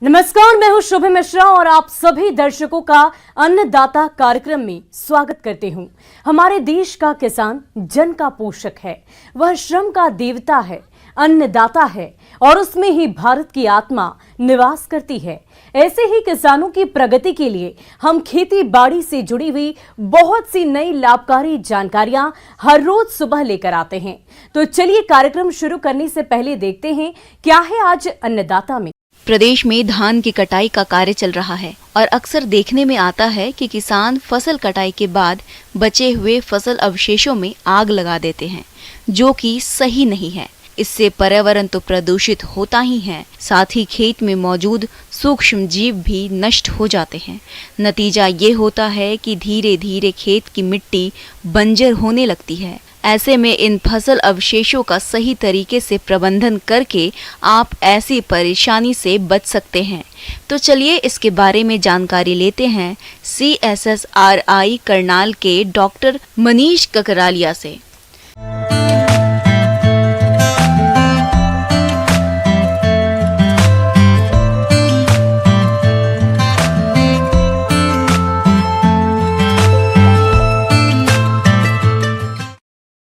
नमस्कार, मैं हूं शुभम मिश्रा और आप सभी दर्शकों का अन्नदाता कार्यक्रम में स्वागत करती हूं। हमारे देश का किसान जन का पोषक है, वह श्रम का देवता है, अन्नदाता है और उसमें ही भारत की आत्मा निवास करती है। ऐसे ही किसानों की प्रगति के लिए हम खेती बाड़ी से जुड़ी हुई बहुत सी नई लाभकारी जानकारियां हर रोज सुबह लेकर आते हैं। तो चलिए कार्यक्रम शुरू करने से पहले देखते हैं क्या है आज अन्नदाता में। प्रदेश में धान की कटाई का कार्य चल रहा है और अक्सर देखने में आता है कि किसान फसल कटाई के बाद बचे हुए फसल अवशेषों में आग लगा देते हैं, जो कि सही नहीं है। इससे पर्यावरण तो प्रदूषित होता ही है, साथ ही खेत में मौजूद सूक्ष्म जीव भी नष्ट हो जाते हैं। नतीजा ये होता है कि धीरे धीरे खेत की मिट्टी बंजर होने लगती है। ऐसे में इन फसल अवशेषों का सही तरीके से प्रबंधन करके आप ऐसी परेशानी से बच सकते हैं। तो चलिए इसके बारे में जानकारी लेते हैं CSSRI करनाल के डॉक्टर मनीष ककरालिया से।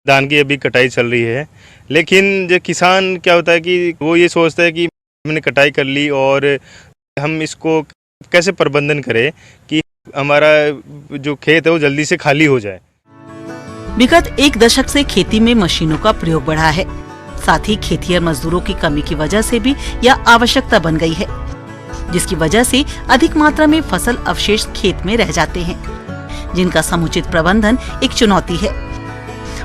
धान की अभी कटाई चल रही है, लेकिन जो किसान क्या होता है कि वो ये सोचता है कि हमने कटाई कर ली और हम इसको कैसे प्रबंधन करें कि हमारा जो खेत है वो जल्दी से खाली हो जाए। विगत एक दशक से खेती में मशीनों का प्रयोग बढ़ा है, साथ ही खेतिहर मजदूरों की कमी की वजह से भी यह आवश्यकता बन गई है, जिसकी वजह से अधिक मात्रा में फसल अवशेष खेत में रह जाते हैं, जिनका समुचित प्रबंधन एक चुनौती है।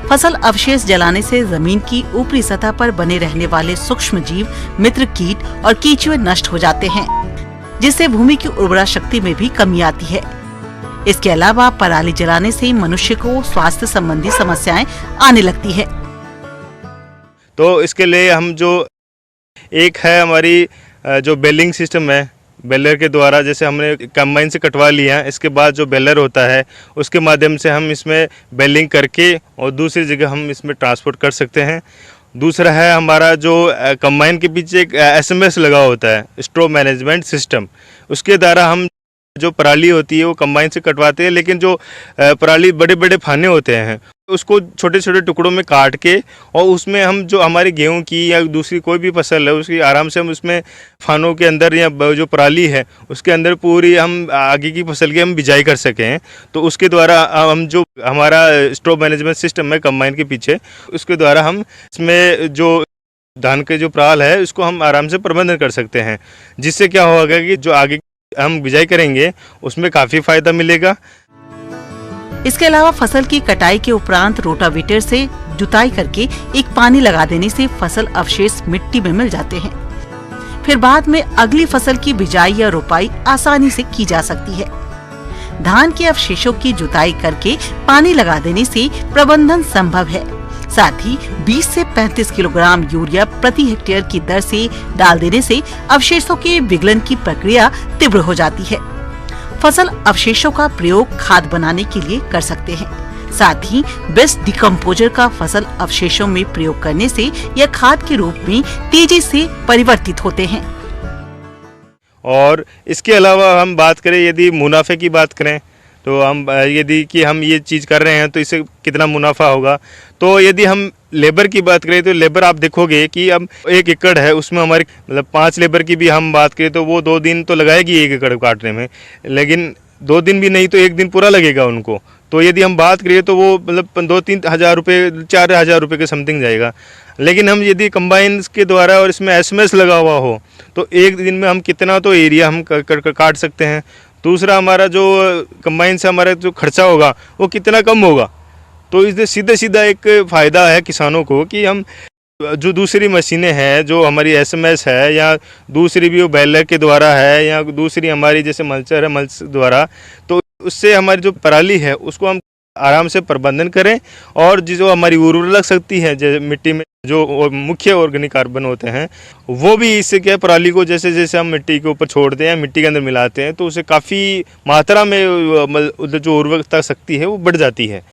फसल अवशेष जलाने से जमीन की ऊपरी सतह पर बने रहने वाले सूक्ष्म जीव, मित्र कीट और कीचुए नष्ट हो जाते हैं, जिससे भूमि की उर्वरा शक्ति में भी कमी आती है। इसके अलावा पराली जलाने से मनुष्य को स्वास्थ्य संबंधी समस्याएं आने लगती है। तो इसके लिए हम जो एक है हमारी जो बेलिंग सिस्टम है, बेलर के द्वारा जैसे हमने कंबाइन से कटवा लिया, इसके बाद जो बेलर होता है उसके माध्यम से हम इसमें बेलिंग करके और दूसरी जगह हम इसमें ट्रांसपोर्ट कर सकते हैं। दूसरा है हमारा जो कंबाइन के पीछे एक SMS लगा होता है, स्ट्रो मैनेजमेंट सिस्टम। उसके द्वारा हम जो पराली होती है वो कंबाइन से कटवाते हैं, लेकिन जो पराली बड़े बड़े फाने होते हैं उसको छोटे छोटे टुकड़ों में काट के और उसमें हम जो हमारी गेहूं की या दूसरी कोई भी फसल है उसकी आराम से हम उसमें फानों के अंदर या जो पराली है उसके अंदर पूरी हम आगे की फसल की हम बिजाई कर सकें। तो उसके द्वारा हम जो हमारा स्ट्रो मैनेजमेंट सिस्टम है कंबाइन के पीछे, उसके द्वारा हम इसमें जो धान के जो पराल है उसको हम आराम से प्रबंधन कर सकते हैं, जिससे क्या होगा कि जो आगे हम बिजाई करेंगे उसमें काफ़ी फायदा मिलेगा। इसके अलावा फसल की कटाई के उपरांत रोटावेटर से जुताई करके एक पानी लगा देने से फसल अवशेष मिट्टी में मिल जाते हैं। फिर बाद में अगली फसल की बिजाई या रोपाई आसानी से की जा सकती है। धान के अवशेषों की जुताई करके पानी लगा देने से प्रबंधन संभव है। साथ ही 20 से 35 किलोग्राम यूरिया प्रति हेक्टेयर की दर से डाल देने से अवशेषों के विगलन की प्रक्रिया तीव्र हो जाती है। फसल अवशेषों का प्रयोग खाद बनाने के लिए कर सकते हैं। साथ ही बेस्ट डिकम्पोजर का फसल अवशेषों में प्रयोग करने से यह खाद के रूप में तेजी से परिवर्तित होते हैं। और इसके अलावा हम बात करें, यदि मुनाफे की बात करें तो हम यदि कि हम ये चीज़ कर रहे हैं तो इससे कितना मुनाफा होगा। तो यदि हम लेबर की बात करें तो लेबर आप देखोगे कि अब 1 एकड़ है, उसमें हमारी मतलब 5 लेबर की भी हम बात करें तो वो 2 दिन तो लगाएगी 1 एकड़ काटने में, लेकिन 2 दिन भी नहीं तो 1 दिन पूरा लगेगा उनको। तो यदि हम बात करें तो वो मतलब 2-3 हज़ार रुपये, 4 हज़ार रुपये के समथिंग जाएगा। लेकिन हम यदि कंबाइन के द्वारा और इसमें SMS लगा हुआ हो तो 1 दिन में हम कितना तो एरिया हम काट सकते हैं। दूसरा हमारा जो कंबाइन से हमारा जो खर्चा होगा वो कितना कम होगा। तो इससे सीधा एक फ़ायदा है किसानों को कि हम जो दूसरी मशीनें हैं, जो हमारी SMS है या दूसरी भी वो बेलर के द्वारा है या दूसरी हमारी जैसे मल्चर है मल्च द्वारा, तो उससे हमारी जो पराली है उसको हम आराम से प्रबंधन करें और जो हमारी उर्वरक शक्ति है जैसे मिट्टी में जो मुख्य ऑर्गेनिक कार्बन होते हैं वो भी इससे क्या पराली को जैसे जैसे हम मिट्टी के ऊपर छोड़ते हैं, मिट्टी के अंदर मिलाते हैं तो उसे काफ़ी मात्रा में जो उर्वरकता शक्ति है वो बढ़ जाती है।